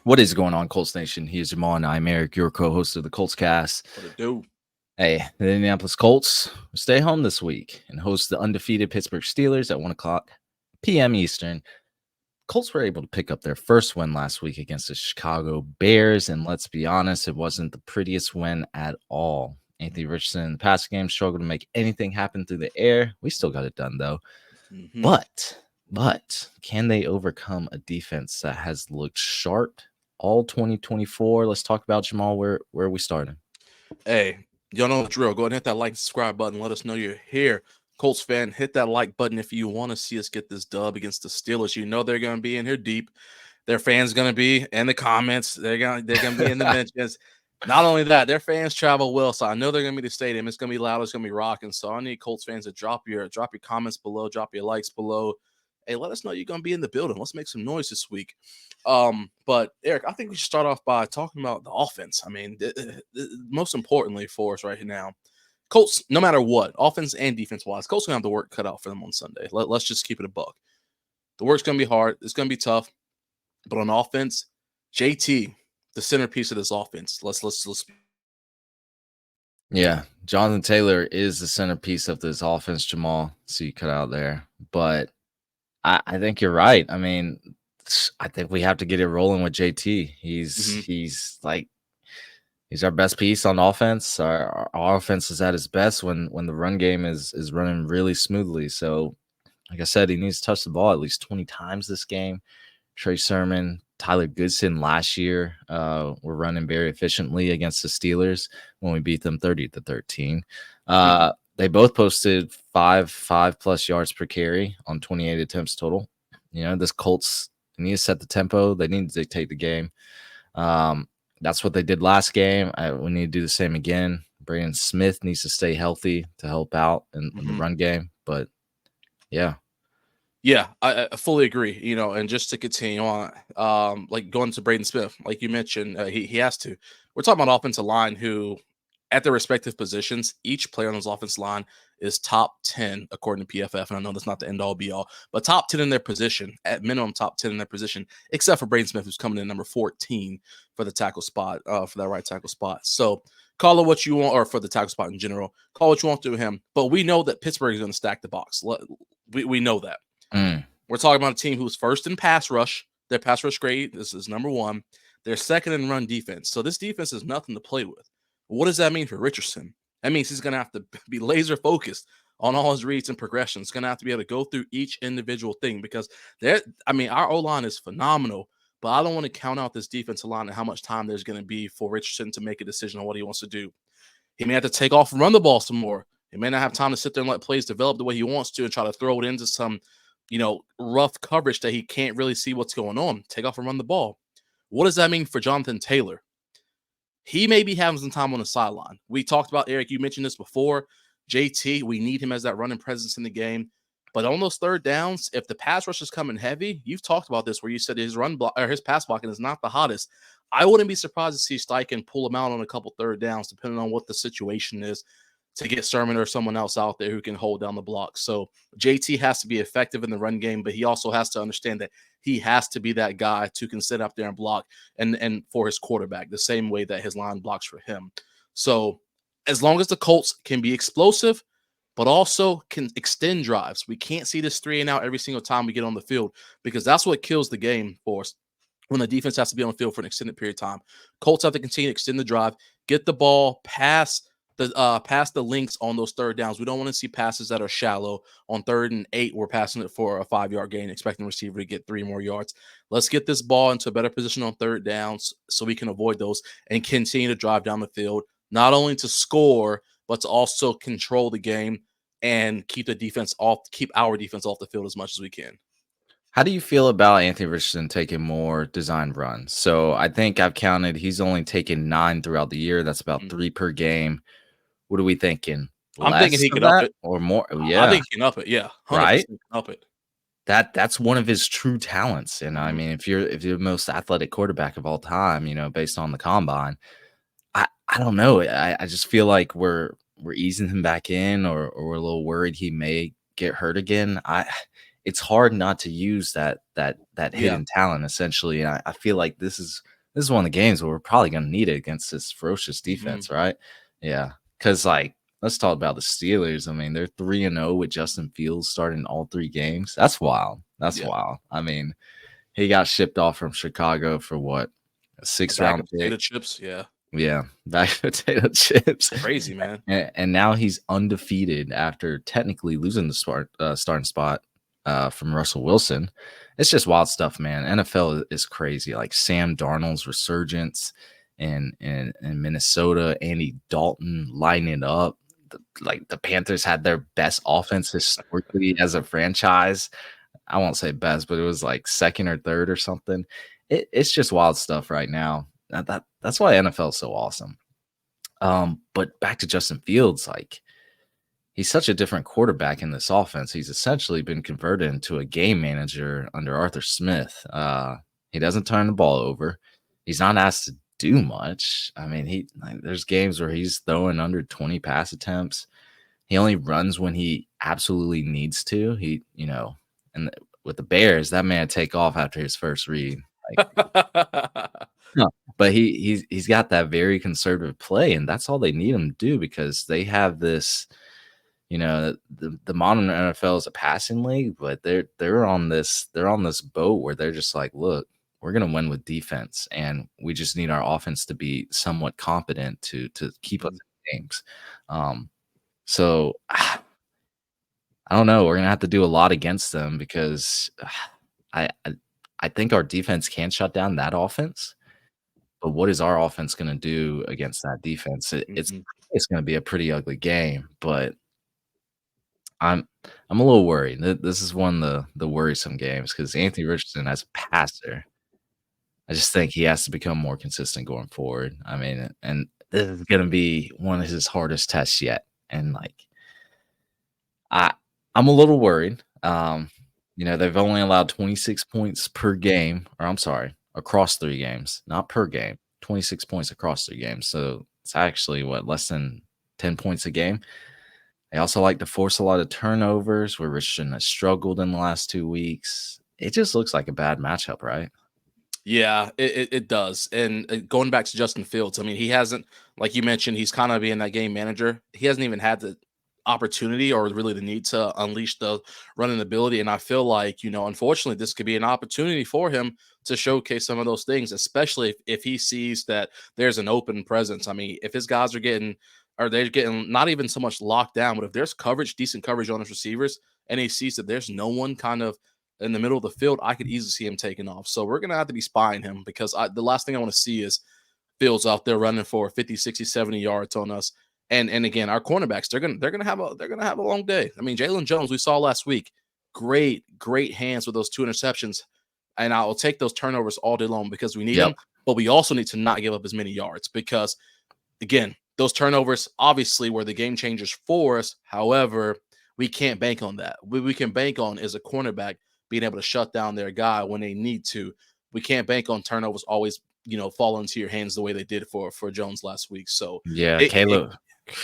What is going on, Colts Nation? He is Jamal, and I'm Eric, your co-host of the Colts Cast. What it do? Hey, the Indianapolis Colts will stay home this week and host the undefeated Pittsburgh Steelers at 1 o'clock p.m. Eastern. Colts were able to pick up their first win last week against the Chicago Bears, and let's be honest, it wasn't the prettiest win at all. Anthony Richardson in the passing game struggled to make anything happen through the air. We still got it done, though. Mm-hmm. But can they overcome a defense that has looked sharp all 2024? Let's talk about, Jamal. Where are we starting? Hey, y'all know the drill. Go ahead and hit that like and subscribe button. Let us know you're here. Colts fan, hit that like button if you want to see us get this dub against the Steelers. You know they're going to be in here deep. Their fans going to be in the comments. They're going to be in the mentions. Not only that, their fans travel well, so I know they're going to be the stadium. It's going to be loud. It's going to be rocking. So I need Colts fans to drop your comments below, drop your likes below. Hey, let us know you're going to be in the building. Let's make some noise this week. But Eric, I think we should start off by talking about the offense. I mean, most importantly for us right now, Colts, no matter what, offense and defense-wise, Colts going to have the work cut out for them on Sunday. Let's just keep it a buck. The work's going to be hard. It's going to be tough. But on offense, JT, the centerpiece of this offense. Let's. Yeah, Jonathan Taylor is the centerpiece of this offense, Jamal. So you cut out there. But I think you're right. I mean, I think we have to get it rolling with JT. He's our best piece on offense. Our offense is at its best when the run game is running really smoothly. So, like I said, he needs to touch the ball at least 20 times this game. Trey Sermon, Tyler Goodson last year were running very efficiently against the Steelers when we beat them 30-13. They both posted 5+ yards per carry on 28 attempts total. You know, this Colts need to set the tempo. They need to dictate the game. That's what they did last game. We need to do the same again. Brandon Smith needs to stay healthy to help out in the run game. But, yeah. Yeah, I fully agree. You know, and just to continue on, like going to Braden Smith, like you mentioned, he has to. We're talking about offensive line who, at their respective positions, each player on this offensive line is top 10 according to PFF. And I know that's not the end all be all, but top 10 in their position, at minimum top 10 in their position, except for Braden Smith, who's coming in number 14 for the tackle spot, for that right tackle spot. So call it what you want, or for the tackle spot in general, call what you want to him. But we know that Pittsburgh is going to stack the box. We know that. We're talking about a team who's first in pass rush. Their pass rush grade is number one. They're second in run defense. So this defense is nothing to play with. What does that mean for Richardson? That means he's going to have to be laser focused on all his reads and progressions. He's going to have to be able to go through each individual thing because our O-line is phenomenal, but I don't want to count out this defensive line and how much time there's going to be for Richardson to make a decision on what he wants to do. He may have to take off and run the ball some more. He may not have time to sit there and let plays develop the way he wants to and try to throw it into some, rough coverage that he can't really see what's going on. Take off and run the ball. What does that mean for Jonathan Taylor? He may be having some time on the sideline. We talked about, Eric, you mentioned this before. JT, we need him as that running presence in the game. But on those third downs, if the pass rush is coming heavy, you've talked about this where you said his pass blocking is not the hottest. I wouldn't be surprised to see Steichen pull him out on a couple third downs, depending on what the situation is, to get Sermon or someone else out there who can hold down the block. So JT has to be effective in the run game, but he also has to understand that he has to be that guy who can sit up there and block and for his quarterback the same way that his line blocks for him. So as long as the Colts can be explosive, but also can extend drives, we can't see this 3-and-out every single time we get on the field because that's what kills the game for us when the defense has to be on the field for an extended period of time. Colts have to continue to extend the drive, get the ball past the links on those third downs. We don't want to see passes that are shallow. On 3rd and 8, we're passing it for a 5-yard gain, expecting the receiver to get 3 more yards. Let's get this ball into a better position on third downs so we can avoid those and continue to drive down the field, not only to score, but to also control the game and keep our defense off the field as much as we can. How do you feel about Anthony Richardson taking more design runs? So I think I've counted he's only taken 9 throughout the year. That's about 3 per game. What are we thinking? I'm thinking he could up it or more. Yeah, I think he can up it. Yeah, 100% right. Up it. That's one of his true talents. And I mean, if you're the most athletic quarterback of all time, based on the combine, I don't know. I just feel like we're easing him back in, or we're a little worried he may get hurt again. It's hard not to use that hidden talent essentially. And I feel like this is this is one of the games where we're probably going to need it against this ferocious Mhm. defense, right? Yeah, because like let's talk about the Steelers. I mean, they're 3-0 with Justin Fields starting all 3 games. That's wild. That's Yeah. wild. I mean, he got shipped off from Chicago for what, a A sixth bag round of pick? potato chips, yeah. Yeah, bag of potato chips. Crazy, man. And now he's undefeated after technically losing the starting spot from Russell Wilson. It's just wild stuff, man. NFL is crazy. Like Sam Darnold's resurgence in Minnesota, Andy Dalton lining up. Like the Panthers had their best offense historically as a franchise. I won't say best, but it was like second or third or something. It's just wild stuff right now. That's why NFL is so awesome. But back to Justin Fields, like he's such a different quarterback in this offense. He's essentially been converted into a game manager under Arthur Smith. He doesn't turn the ball over. He's not asked to do much. I mean, there's games where he's throwing under 20 pass attempts. He only runs when he absolutely needs to. And with the Bears, that man take off after his first read. Like, no, but he's got that very conservative play, and that's all they need him to do because they have this, the modern NFL is a passing league, but they're on this boat where they're just like, look, we're gonna win with defense, and we just need our offense to be somewhat competent to keep us in games. So I don't know. We're gonna have to do a lot against them because I I, I think our defense can shut down that offense. But what is our offense gonna do against that defense? Mhm. It's gonna be a pretty ugly game, but I'm I'm a little worried. This is one of the worrisome games because Anthony Richardson as a passer, I just think he has to become more consistent going forward. I mean, and this is gonna be one of his hardest tests yet. And like I I'm a little worried. They've only allowed 26 points per game, or I'm sorry, across 3 games, not per game. 26 points across 3 games. So it's actually what, less than 10 points a game. They also like to force a lot of turnovers where Richardson has struggled in the last 2 weeks. It just looks like a bad matchup, right? Yeah, it does. And going back to Justin Fields, I mean, he hasn't, like you mentioned, he's kind of being that game manager. He hasn't even had the opportunity or really the need to unleash the running ability. And I feel like, unfortunately, this could be an opportunity for him to showcase some of those things, especially if he sees that there's an open presence. I mean, if his guys they're getting not even so much locked down, but if there's coverage, decent coverage on his receivers, and he sees that there's no one kind of in the middle of the field, I could easily see him taking off. So we're going to have to be spying him because the last thing I want to see is Fields out there running for 50, 60, 70 yards on us. And again, our cornerbacks, they're gonna have a long day. I mean, Jalen Jones, we saw last week, great hands with those 2 interceptions. And I'll take those turnovers all day long because we need Yep. them, but we also need to not give up as many yards because again, those turnovers obviously were the game changers for us. However, we can't bank on that. We can bank on is a cornerback being able to shut down their guy when they need to. We can't bank on turnovers always, fall into your hands the way they did for Jones last week. So Yeah, it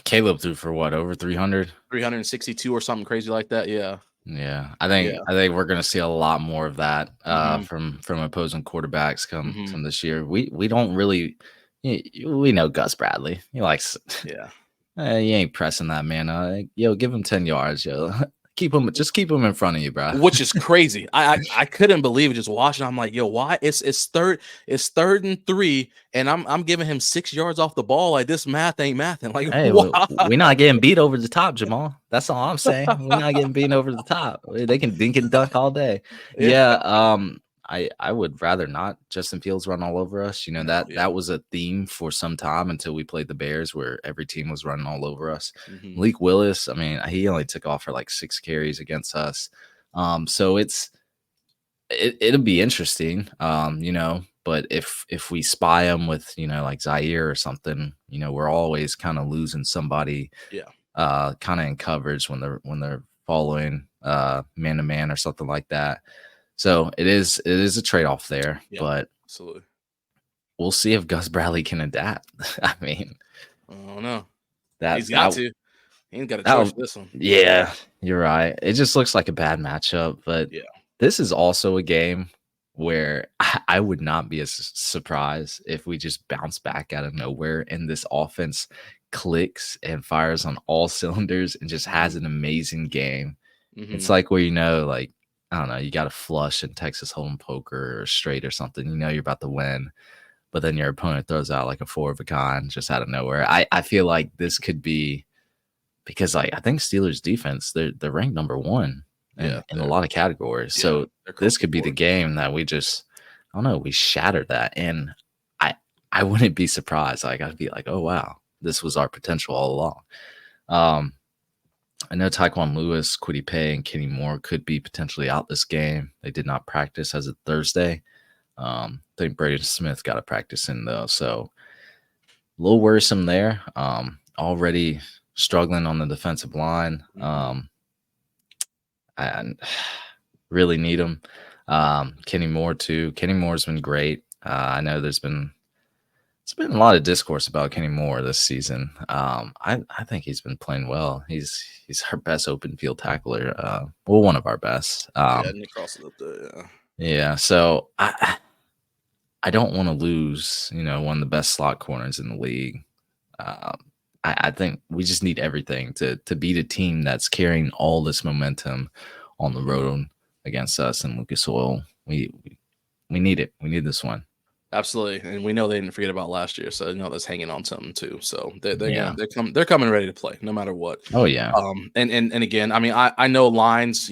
Caleb threw for what, over 300? 362 or something crazy like that. Yeah. Yeah, Yeah. I think we're gonna see a lot more of that Hmm. from opposing quarterbacks Hmm. come this year. We don't really we know Gus Bradley. He likes Yeah. you ain't pressing that man. Yo, give him 10 yards, yo. Keep him in front of you, bro. Which is crazy. I couldn't believe it just watching. I'm like, yo, why? It's third and 3, and I'm giving him 6 yards off the ball. Like this math ain't mathing. Like Hey, why? we're not getting beat over the top, Jamal. That's all I'm saying. We're not getting beaten over the top. They can dink and dunk all day. Yeah. Yeah, I would rather not Justin Fields run all over us. No. Yeah. That was a theme for some time until we played the Bears, where every team was running all over us. Hmm. Malik Willis, I mean, he only took off for like 6 carries against us. So it'll be interesting. But if we spy them with, like Zaire or something, we're always kind of losing somebody Yeah. kind of in coverage when they're following man to man or something like that. So it is a trade-off there, Yeah. but Absolutely. we'll see if Gus Bradley can adapt. I mean, I don't know. that He's got that to. He ain't got a choice that for this one. yeah, you're right. It just looks like a bad matchup, but Yeah. this is also a game. where I would not be as surprised if we just bounce back out of nowhere and this offense clicks and fires on all cylinders and just has an amazing game. It's Mm-hmm. like where like, I don't know, you got a flush in Texas Hold'em poker or straight or something. You're about to win, but then your opponent throws out like a four of a kind just out of nowhere. I feel like this could be because like I think Steelers defense, they're ranked number one Yeah, in a lot of categories. So they're across this the could be the board. game that we just, I don't know, we shatter that. And I I wouldn't be surprised. Like I'd be like, oh wow, this was our potential all along. Um, I know Taekwon Lewis, Kwity Paye, and Kenny Moore could be potentially out this game. They did not practice as of Thursday. I think Braden Smith got a practice in though, so a little worrisome there. Already struggling on the defensive line. I really need him. Kenny Moore too. Kenny Moore's been great. I know there's been a lot of discourse about Kenny Moore this season. I think he's been playing well. He's our best open field tackler. Well, one of our best. Yeah, Nick Cross is up there. Yeah. Yeah. So I don't want to lose. One of the best slot corners in the league. Um, I think we just need everything to beat a team that's carrying all this momentum on the road against us and Lucas Oil. We need it. We need this one. Absolutely, and we know they didn't forget about last year, so that's hanging on something too. So Yeah. they're coming ready to play no matter what. Oh yeah. And again, I mean, I know lines,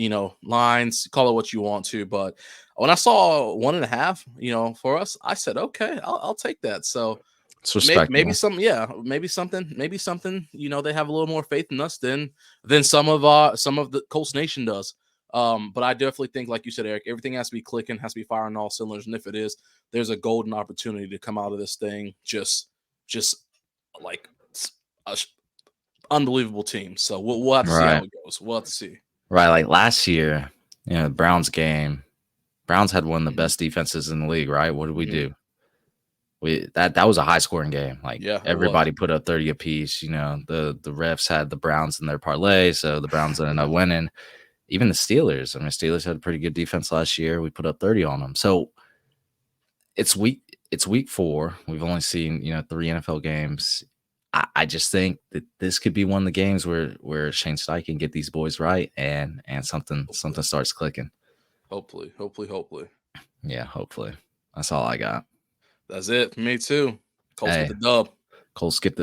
call it what you want to, but when I saw 1.5, for us, I said, okay, I'll take that. So It's respectable. maybe something. They have a little more faith in us than some of the Colts Nation does. But I definitely think, like you said, Eric, everything has to be clicking, has to be firing all cylinders, and if it is, there's a golden opportunity to come out of this thing just like a unbelievable team. So we'll have to see how Right. it goes. We'll have to see. Right. Like last year, the Browns game, Browns had one of the best defenses in the league, right? What did we do? That was a high scoring game. Like Yeah, it was. everybody put up 30 apiece. The refs had the Browns in their parlay, so the Browns ended up winning. Even the Steelers. I mean, Steelers had a pretty good defense last year. We put up 30 on them. So it's week 4. We've only seen, 3 NFL games. I just think that this could be one of the games where Shane Steichen can get these boys right and something starts clicking. Hopefully. Yeah, hopefully. That's all I got. That's it for me too. Colts Hey, get the dub. Colts get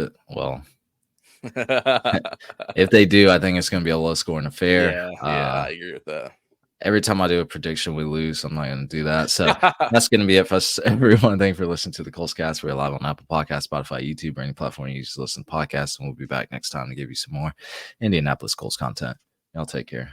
if they do, I think it's going to be a low scoring affair. I agree with that. Every time I do a prediction, we lose. I'm not going to do that. So that's going to be it for us, everyone. Thank you for listening to the Colts Cast. We're live on Apple Podcasts, Spotify, YouTube, or any platform you use to listen to podcasts. And we'll be back next time to give you some more Indianapolis Colts content. Y'all take care.